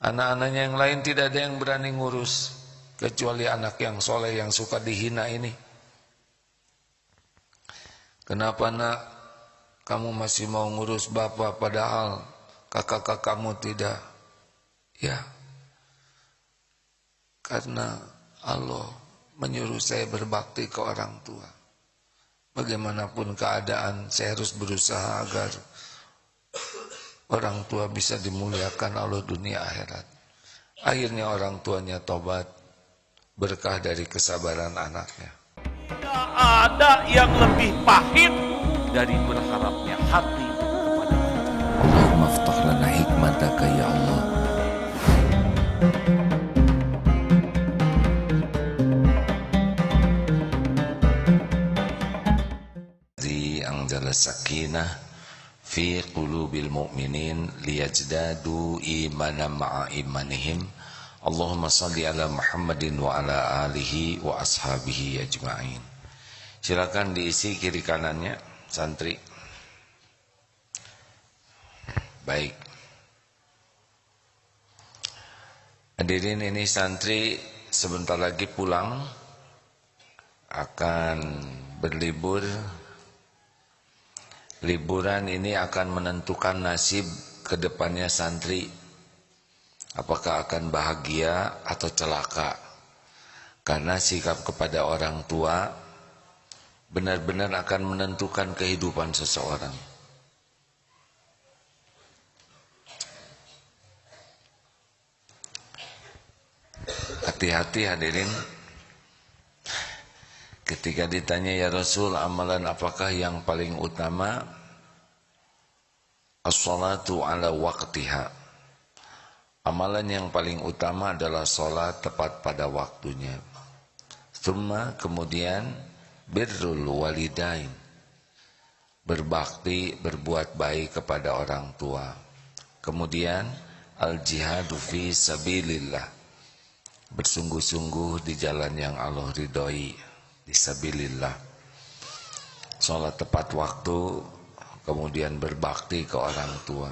Anak-anaknya yang lain tidak ada yang berani ngurus, kecuali anak yang soleh yang suka dihina ini. Kenapa nak, kamu masih mau ngurus bapak padahal kakak-kakakmu tidak? Ya, karena Allah menyuruh saya berbakti ke orang tua. Bagaimanapun keadaan, saya harus berusaha agar orang tua bisa dimuliakan Allah dunia akhirat. Akhirnya orang tuanya tobat, berkah dari kesabaran anaknya. Tidak ada yang lebih pahit dari berharapnya hati kepada Allah. Allahumma aftah lana hikmataka ya Allah. Anzala sakinah fi qulubil mu'minin liyajdadu imanan ma'a imanihim. Allahumma salli ala Muhammadin wa ala alihi wa ashabihi ajma'in. Silakan diisi kiri kanannya santri. Baik. Hadirin, ini santri sebentar lagi pulang, akan berlibur. Liburan ini akan menentukan nasib kedepannya santri. Apakah akan bahagia atau celaka? Karena sikap kepada orang tua benar-benar akan menentukan kehidupan seseorang. Hati-hati hadirin. Ketika ditanya, ya Rasul, amalan apakah yang paling utama? As-salatu ala waqtiha. Amalan yang paling utama adalah salat tepat pada waktunya. Tsumma, kemudian birrul walidain. Berbakti, berbuat baik kepada orang tua. Kemudian al-jihadu fi sabilillah. Bersungguh-sungguh di jalan yang Allah ridhoi. Fisabilillah. Sholat tepat waktu, kemudian berbakti ke orang tua.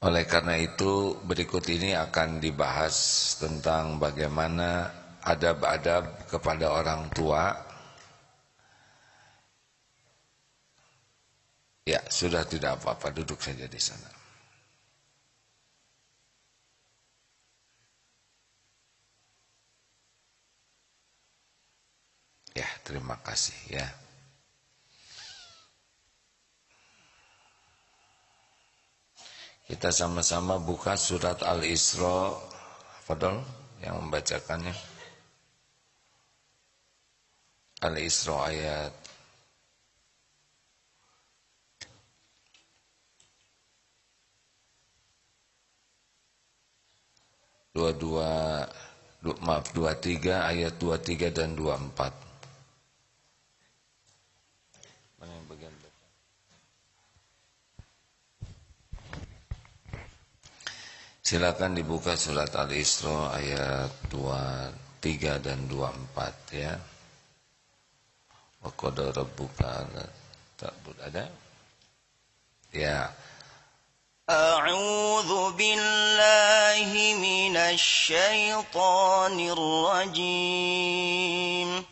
Oleh karena itu, berikut ini akan dibahas tentang bagaimana adab-adab kepada orang tua. Ya, sudah, tidak apa-apa, duduk saja di sana. Ya, terima kasih ya. Kita sama-sama buka surat Al-Isra. Fadol yang membacakannya. Al-Isra ayat 23 ayat 23 dan 24. Silakan dibuka surat Al-Isra ayat 23 dan 24 ya. Wa qad rabbuka ta'bud, ada? Ya. A'udzu billahi minasy syaithanir rajim.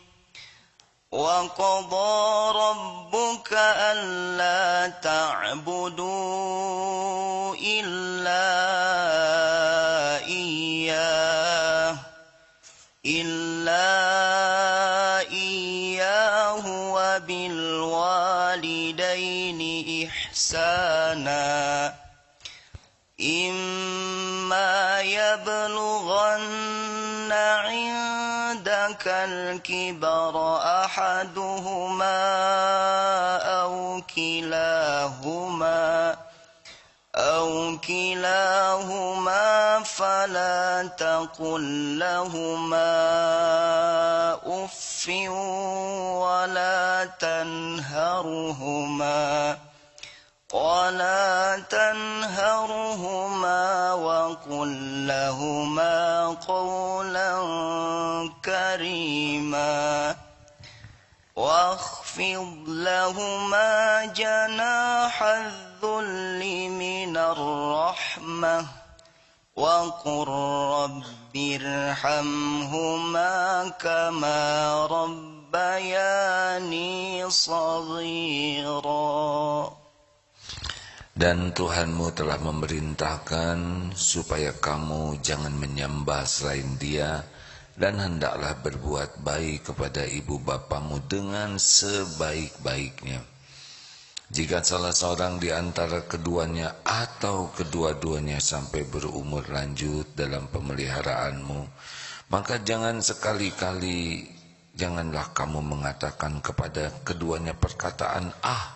Wa qadha rabbuka alla ta'budu illa iyyahu wa bil walidaini ihsana. Imma yablughanna 'indakal kibara ahaduhuma aw kilahuma fala taqul lahuma uffin wa la tanharhuma wa qul lahuma qawlan karima. واخفض لهما جناح الذل من الرحمة رحمة وقل رب ارحمهما كما ربياني صغيرا. Dan Tuhanmu telah memerintahkan supaya kamu jangan menyembah selain Dia, dan hendaklah berbuat baik kepada ibu bapamu dengan sebaik-baiknya. Jika salah seorang di antara keduanya atau kedua-duanya sampai berumur lanjut dalam pemeliharaanmu, maka janganlah kamu mengatakan kepada keduanya perkataan "ah",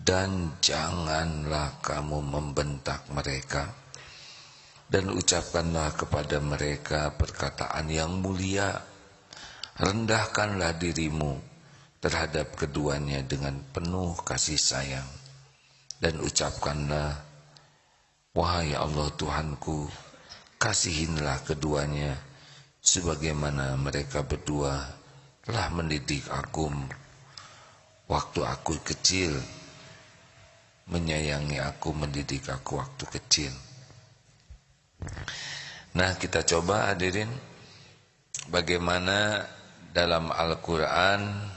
dan janganlah kamu membentak mereka, dan ucapkanlah kepada mereka perkataan yang mulia. Rendahkanlah dirimu terhadap keduanya dengan penuh kasih sayang, dan ucapkanlah, wahai Allah Tuhanku, kasihinlah keduanya sebagaimana mereka berdua telah mendidik aku waktu aku kecil, menyayangi aku, mendidik aku waktu kecil. Nah, kita coba hadirin, bagaimana dalam Al-Quran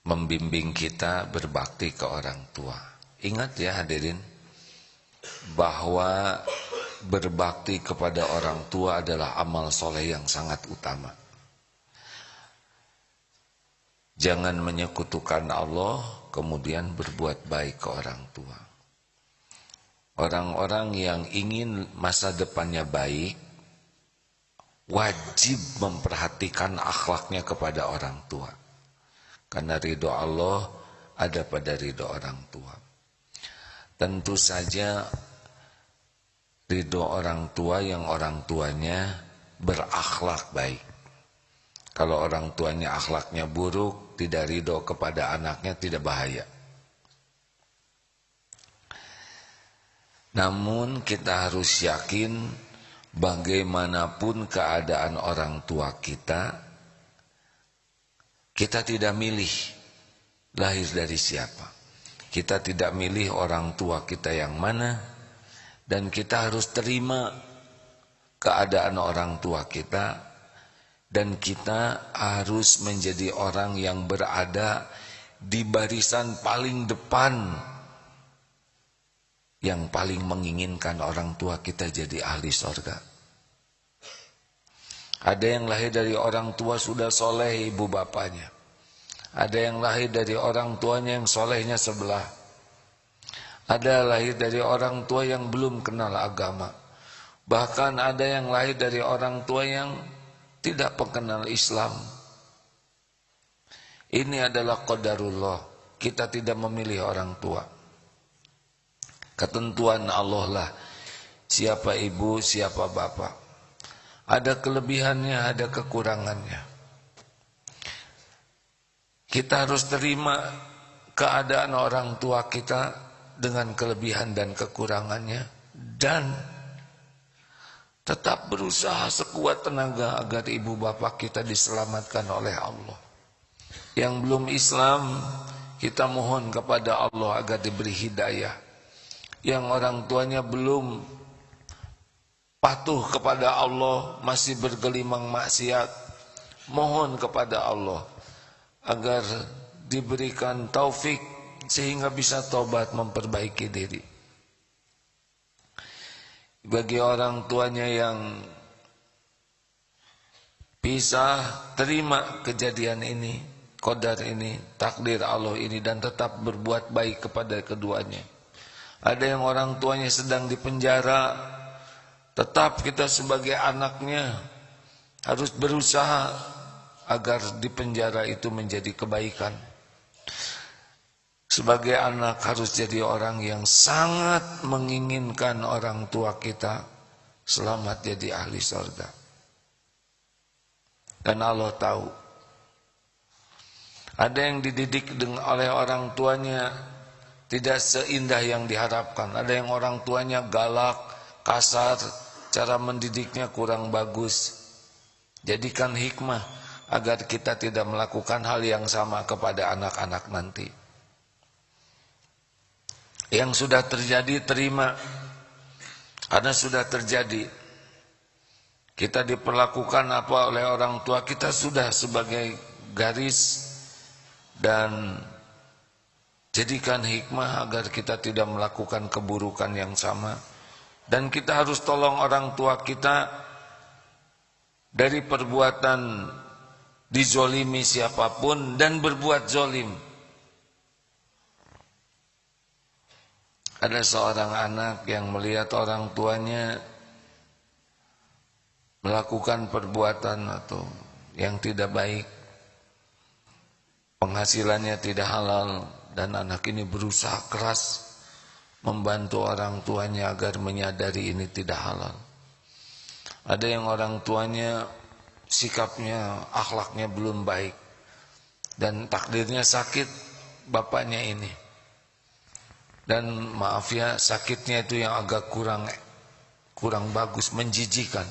membimbing kita berbakti ke orang tua. Ingat ya hadirin, bahwa berbakti kepada orang tua adalah amal soleh yang sangat utama. Jangan menyekutukan Allah kemudian berbuat baik ke orang tua. Orang-orang yang ingin masa depannya baik wajib memperhatikan akhlaknya kepada orang tua, karena ridho Allah ada pada ridho orang tua. Tentu saja ridho orang tua yang orang tuanya berakhlak baik. Kalau orang tuanya akhlaknya buruk, tidak ridho kepada anaknya, tidak bahaya. Namun kita harus yakin bagaimanapun keadaan orang tua kita, kita tidak milih lahir dari siapa. Kita tidak milih orang tua kita yang mana, dan kita harus terima keadaan orang tua kita. Dan kita harus menjadi orang yang berada di barisan paling depan, yang paling menginginkan orang tua kita jadi ahli surga. Ada yang lahir dari orang tua sudah soleh ibu bapaknya. Ada yang lahir dari orang tuanya yang solehnya sebelah. Ada lahir dari orang tua yang belum kenal agama. Bahkan ada yang lahir dari orang tua yang tidak pengenal Islam. Ini adalah qadarullah. Kita tidak memilih orang tua. Ketentuan Allah lah siapa ibu, siapa bapak. Ada kelebihannya, ada kekurangannya. Kita harus terima keadaan orang tua kita dengan kelebihan dan kekurangannya, dan tetap berusaha sekuat tenaga agar ibu bapak kita diselamatkan oleh Allah. Yang belum Islam, kita mohon kepada Allah agar diberi hidayah. Yang orang tuanya belum patuh kepada Allah, masih bergelimang maksiat, mohon kepada Allah agar diberikan taufik sehingga bisa taubat, memperbaiki diri. Bagi orang tuanya yang bisa terima kejadian ini, qadar ini, takdir Allah ini, dan tetap berbuat baik kepada keduanya. Ada yang orang tuanya sedang dipenjara, tetap kita sebagai anaknya harus berusaha agar dipenjara itu menjadi kebaikan. Sebagai anak harus jadi orang yang sangat menginginkan orang tua kita selamat jadi ahli surga. Dan Allah tahu. Ada yang dididik oleh orang tuanya tidak seindah yang diharapkan. Ada yang orang tuanya galak, kasar, cara mendidiknya kurang bagus. Jadikan hikmah agar kita tidak melakukan hal yang sama kepada anak-anak nanti. Yang sudah terjadi terima, karena sudah terjadi. Kita diperlakukan apa oleh orang tua kita sudah sebagai garis, dan jadikan hikmah agar kita tidak melakukan keburukan yang sama. Dan kita harus tolong orang tua kita dari perbuatan dizolimi siapapun dan berbuat zolim. Ada seorang anak yang melihat orang tuanya melakukan perbuatan atau yang tidak baik, penghasilannya tidak halal, dan anak ini berusaha keras membantu orang tuanya agar menyadari ini tidak halal. Ada yang orang tuanya sikapnya, akhlaknya belum baik, dan takdirnya sakit bapaknya ini. Dan maaf ya, sakitnya itu yang agak kurang bagus, menjijikan.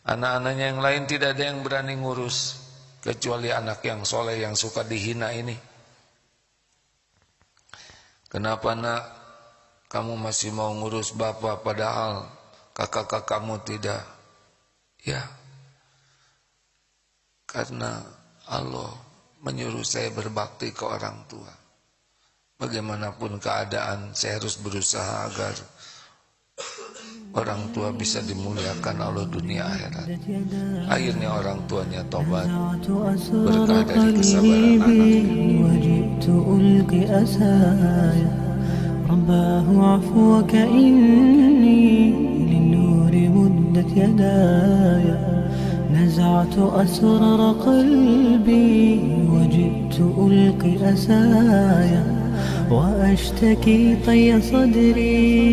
Anak-anaknya yang lain tidak ada yang berani ngurus, kecuali anak yang soleh yang suka dihina ini. Kenapa nak, kamu masih mau ngurus bapak padahal kakak-kakakmu tidak? Ya, karena Allah menyuruh saya berbakti ke orang tua. Bagaimanapun keadaan, saya harus berusaha agar orang tua bisa dimuliakan Allah dunia akhirat. Akhirnya orang tuanya tobat, berkah dari kesabaran anaknya. رباه عفوك إني للنور مدت يداي نزعت أسرار قلبي وجئت ألقي أسايا وأشتكي طي صدري